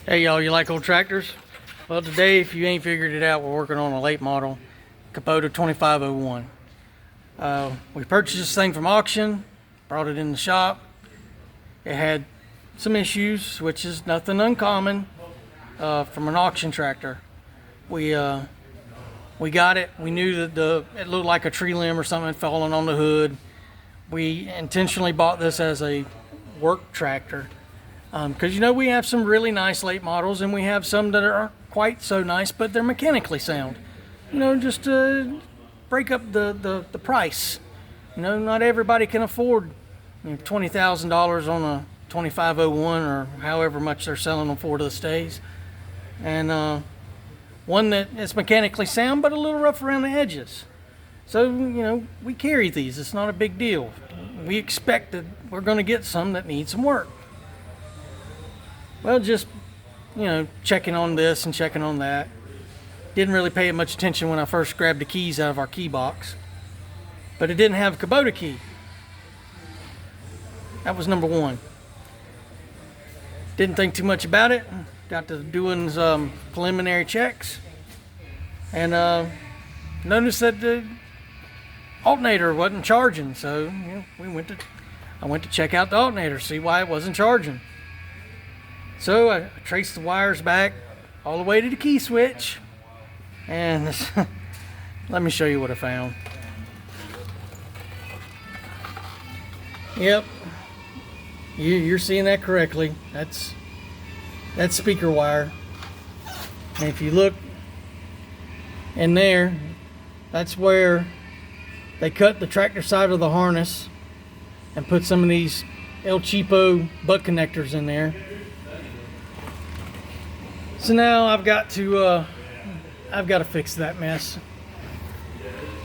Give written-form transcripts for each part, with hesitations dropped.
Hey y'all, you like old tractors? Well, today, if you ain't figured it out, we're working on a late model Kubota 2501. We purchased this thing from auction, brought it in the shop. It had some issues, which is nothing uncommon from an auction tractor. We got it. We knew that it looked like a tree limb or something had fallen on the hood. We intentionally bought this as a work tractor. Because we have some really nice late models and we have some that aren't quite so nice, but they're mechanically sound. Just to break up the price. Not everybody can afford $20,000 on a 2501 or however much they're selling them for these days. And one that is mechanically sound but a little rough around the edges. So, we carry these. It's not a big deal. We expect that we're going to get some that need some work. Well, just, checking on this and checking on that. Didn't really pay much attention when I first grabbed the keys out of our key box. But it didn't have a Kubota key. That was number one. Didn't think too much about it. Got to doing some preliminary checks. And noticed that the alternator wasn't charging. So, I went to check out the alternator, see why it wasn't charging. So I traced the wires back all the way to the key switch, and let me show you what I found. Yep, you're seeing that correctly. That's speaker wire. And if you look in there, that's where they cut the tractor side of the harness and put some of these El Cheapo butt connectors in there. So now I've got to fix that mess.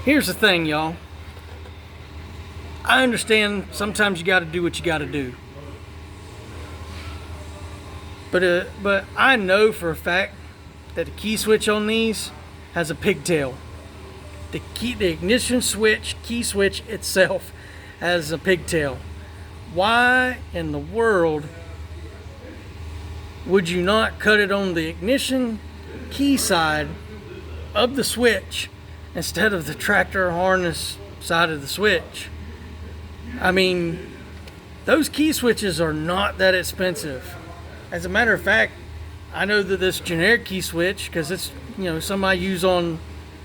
Here's the thing, y'all. I understand sometimes you got to do what you got to do. But I know for a fact that the key switch on these has a pigtail. The ignition switch, key switch itself has a pigtail. Why in the world would you not cut it on the ignition key side of the switch instead of the tractor harness side of the switch? I mean, those key switches are not that expensive. As a matter of fact, I know that this generic key switch, because it's some I use on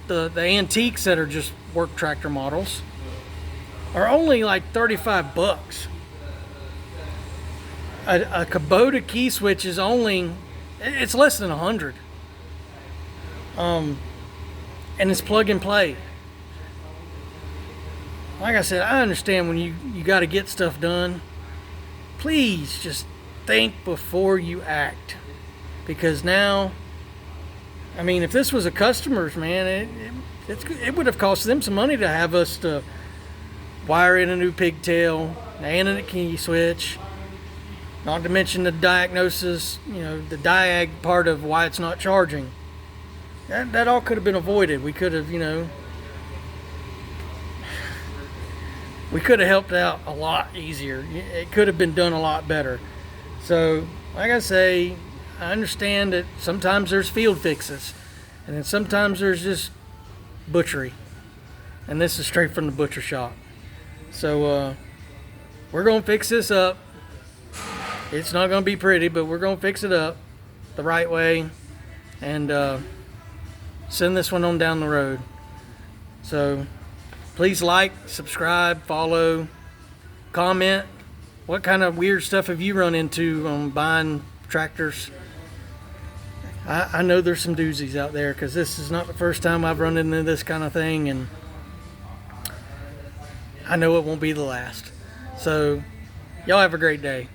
the antiques that are just work tractor models, are only like $35. A Kubota key switch is it's less than 100. And it's plug and play. Like I said, I understand when you got to get stuff done. Please just think before you act. Because now, if this was a customer's, man, it would have cost them some money to have us to wire in a new pigtail and a key switch. Not to mention the diagnosis, the diag part of why it's not charging. That all could have been avoided. We could have, helped out a lot easier. It could have been done a lot better. So, like I say, I understand that sometimes there's field fixes, and then sometimes there's just butchery. And this is straight from the butcher shop. So, we're going to fix this up. It's not going to be pretty, but we're going to fix it up the right way and send this one on down the road. So please like, subscribe, follow, comment. What kind of weird stuff have you run into on buying tractors? I know there's some doozies out there because this is not the first time I've run into this kind of thing, and I know it won't be the last. So y'all have a great day.